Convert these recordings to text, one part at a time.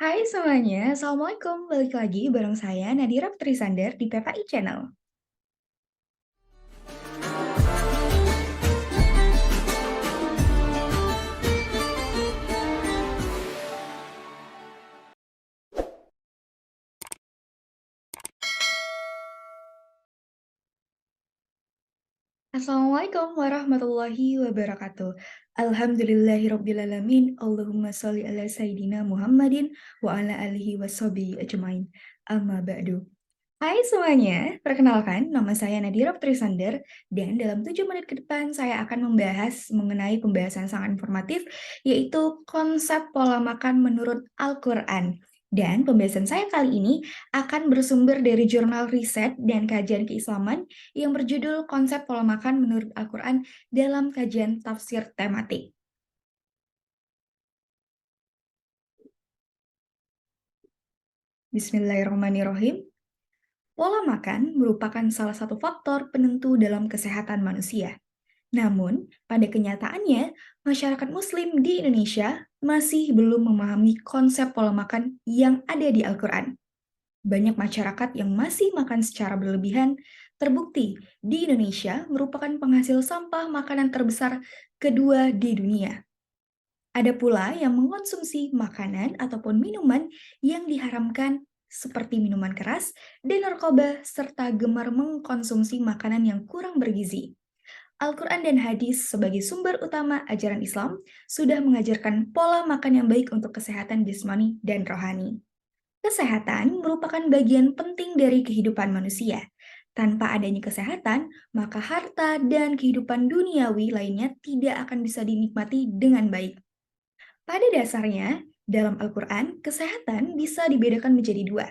Hai semuanya, Assalamualaikum. Balik lagi bareng saya Nadira Putrisandar di PPI Channel. Assalamualaikum warahmatullahi wabarakatuh. Alhamdulillahirrabbilalamin. Allahumma sholli ala Sayyidina Muhammadin wa ala alihi washabihi ajmain. Amma ba'du. Hai semuanya, perkenalkan nama saya Nadira Putrisandar dan dalam 7 menit ke depan saya akan membahas mengenai pembahasan sangat informatif yaitu konsep pola makan menurut Al-Quran. Dan pembahasan saya kali ini akan bersumber dari jurnal riset dan kajian keislaman yang berjudul Konsep Pola Makan Menurut Al-Quran dalam Kajian Tafsir Tematik. Bismillahirrahmanirrahim. Pola makan merupakan salah satu faktor penentu dalam kesehatan manusia. Namun, pada kenyataannya, masyarakat Muslim di Indonesia masih belum memahami konsep pola makan yang ada di Al-Quran. Banyak masyarakat yang masih makan secara berlebihan, terbukti di Indonesia merupakan penghasil sampah makanan terbesar kedua di dunia. Ada pula yang mengonsumsi makanan ataupun minuman yang diharamkan seperti minuman keras dan narkoba serta gemar mengkonsumsi makanan yang kurang bergizi. Al-Quran dan hadis sebagai sumber utama ajaran Islam sudah mengajarkan pola makan yang baik untuk kesehatan jasmani dan rohani. Kesehatan merupakan bagian penting dari kehidupan manusia. Tanpa adanya kesehatan, maka harta dan kehidupan duniawi lainnya tidak akan bisa dinikmati dengan baik. Pada dasarnya, dalam Al-Quran, kesehatan bisa dibedakan menjadi dua.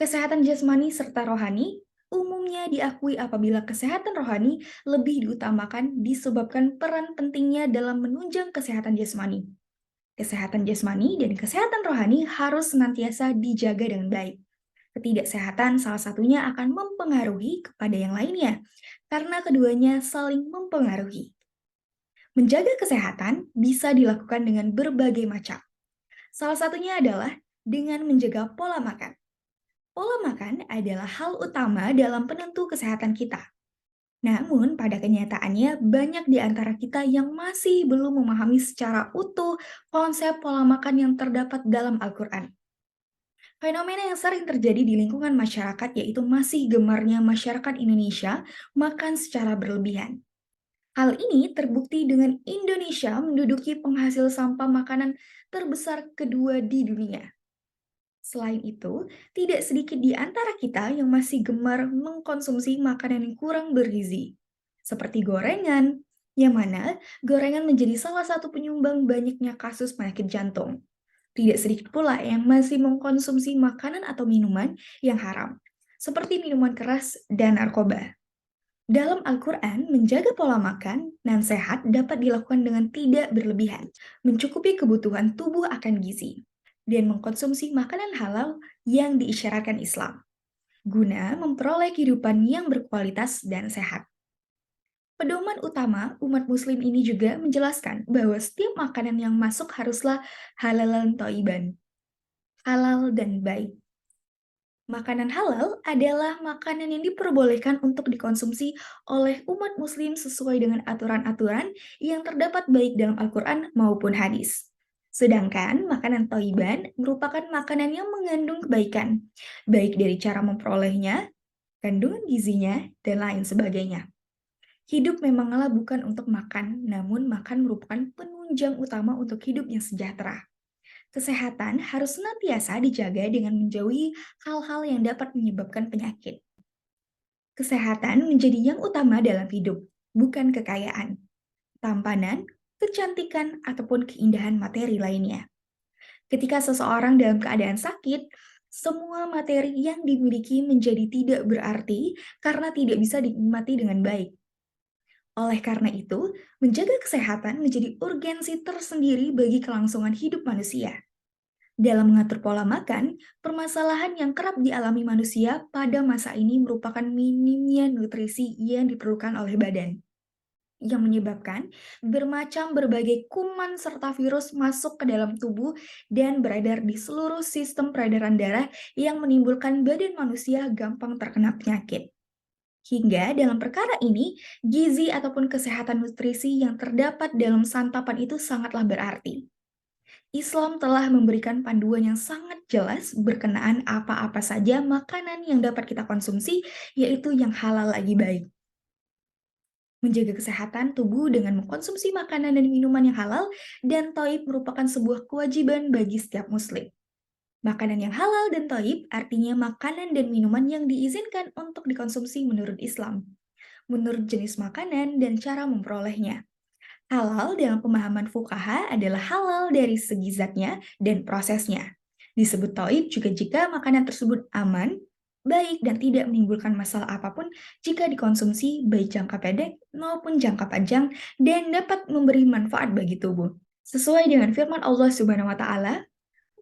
Kesehatan jasmani serta rohani umumnya diakui apabila kesehatan rohani lebih diutamakan disebabkan peran pentingnya dalam menunjang kesehatan jasmani. Kesehatan jasmani dan kesehatan rohani harus senantiasa dijaga dengan baik. Ketidaksehatan salah satunya akan mempengaruhi kepada yang lainnya, karena keduanya saling mempengaruhi. Menjaga kesehatan bisa dilakukan dengan berbagai macam. Salah satunya adalah dengan menjaga pola makan. Pola makan adalah hal utama dalam penentu kesehatan kita. Namun, pada kenyataannya banyak di antara kita yang masih belum memahami secara utuh konsep pola makan yang terdapat dalam Al-Quran. Fenomena yang sering terjadi di lingkungan masyarakat yaitu masih gemarnya masyarakat Indonesia makan secara berlebihan. Hal ini terbukti dengan Indonesia menduduki penghasil sampah makanan terbesar kedua di dunia. Selain itu, tidak sedikit di antara kita yang masih gemar mengkonsumsi makanan yang kurang bergizi, seperti gorengan, yang mana gorengan menjadi salah satu penyumbang banyaknya kasus penyakit jantung. Tidak sedikit pula yang masih mengkonsumsi makanan atau minuman yang haram, seperti minuman keras dan narkoba. Dalam Al-Quran, menjaga pola makan dan sehat dapat dilakukan dengan tidak berlebihan, mencukupi kebutuhan tubuh akan gizi, dan mengkonsumsi makanan halal yang diisyaratkan Islam, guna memperoleh kehidupan yang berkualitas dan sehat. Pedoman utama umat muslim ini juga menjelaskan bahwa setiap makanan yang masuk haruslah halalan thayyiban, halal dan baik. Makanan halal adalah makanan yang diperbolehkan untuk dikonsumsi oleh umat muslim sesuai dengan aturan-aturan yang terdapat baik dalam Al-Quran maupun hadis. Sedangkan makanan thayyiban merupakan makanan yang mengandung kebaikan, baik dari cara memperolehnya, kandungan gizinya, dan lain sebagainya. Hidup memanglah bukan untuk makan, namun makan merupakan penunjang utama untuk hidup yang sejahtera. Kesehatan harus senantiasa dijaga dengan menjauhi hal-hal yang dapat menyebabkan penyakit. Kesehatan menjadi yang utama dalam hidup, bukan kekayaan, tampanan, kecantikan, ataupun keindahan materi lainnya. Ketika seseorang dalam keadaan sakit, semua materi yang dimiliki menjadi tidak berarti karena tidak bisa dinikmati dengan baik. Oleh karena itu, menjaga kesehatan menjadi urgensi tersendiri bagi kelangsungan hidup manusia. Dalam mengatur pola makan, permasalahan yang kerap dialami manusia pada masa ini merupakan minimnya nutrisi yang diperlukan oleh badan. yang menyebabkan berbagai kuman serta virus masuk ke dalam tubuh dan beredar di seluruh sistem peredaran darah yang menimbulkan badan manusia gampang terkena penyakit. Hingga dalam perkara ini, gizi ataupun kesehatan nutrisi yang terdapat dalam santapan itu sangatlah berarti. Islam telah memberikan panduan yang sangat jelas berkenaan apa-apa saja makanan yang dapat kita konsumsi, yaitu yang halal lagi baik. Menjaga kesehatan tubuh dengan mengkonsumsi makanan dan minuman yang halal dan thayyib merupakan sebuah kewajiban bagi setiap muslim. Makanan yang halal dan thayyib artinya makanan dan minuman yang diizinkan untuk dikonsumsi menurut Islam, menurut jenis makanan dan cara memperolehnya. Halal dalam pemahaman fuqaha adalah halal dari segi zatnya dan prosesnya. Disebut thayyib juga jika makanan tersebut aman, baik dan tidak menimbulkan masalah apapun jika dikonsumsi baik jangka pendek maupun jangka panjang dan dapat memberi manfaat bagi tubuh. Sesuai dengan firman Allah Subhanahu wa taala,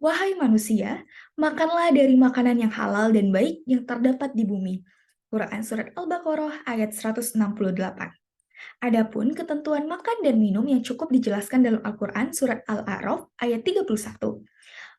"Wahai manusia, makanlah dari makanan yang halal dan baik yang terdapat di bumi." Quran Surat Al-Baqarah ayat 168. Adapun ketentuan makan dan minum yang cukup dijelaskan dalam Al-Quran Surat Al-A'raf ayat 31.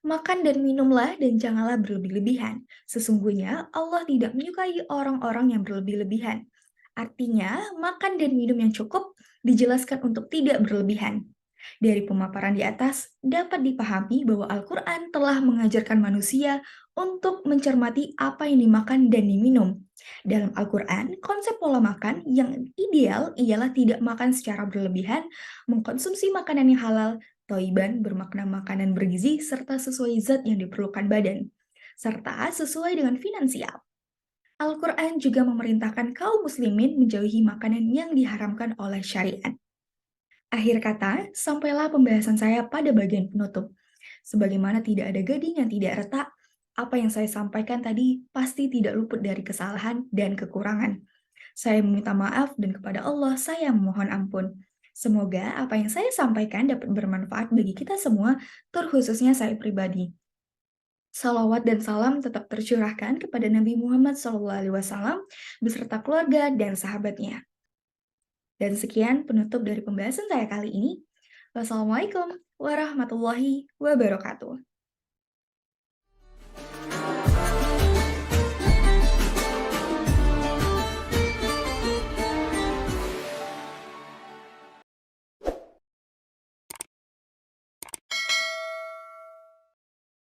Makan dan minumlah dan janganlah berlebih-lebihan. Sesungguhnya Allah tidak menyukai orang-orang yang berlebih-lebihan. Artinya, makan dan minum yang cukup dijelaskan untuk tidak berlebihan. Dari pemaparan di atas, dapat dipahami bahwa Al-Quran telah mengajarkan manusia untuk mencermati apa yang dimakan dan diminum. Dalam Al-Quran, konsep pola makan yang ideal ialah tidak makan secara berlebihan, mengkonsumsi makanan yang halal, thayyiban bermakna makanan bergizi serta sesuai zat yang diperlukan badan, serta sesuai dengan finansial. Al-Quran juga memerintahkan kaum muslimin menjauhi makanan yang diharamkan oleh syariat. Akhir kata, sampailah pembahasan saya pada bagian penutup. Sebagaimana tidak ada gading yang tidak retak, apa yang saya sampaikan tadi pasti tidak luput dari kesalahan dan kekurangan. Saya meminta maaf dan kepada Allah saya memohon ampun. Semoga apa yang saya sampaikan dapat bermanfaat bagi kita semua, terkhususnya saya pribadi. Salawat dan salam tetap tercurahkan kepada Nabi Muhammad SAW beserta keluarga dan sahabatnya. Dan sekian penutup dari pembahasan saya kali ini. Wassalamualaikum warahmatullahi wabarakatuh.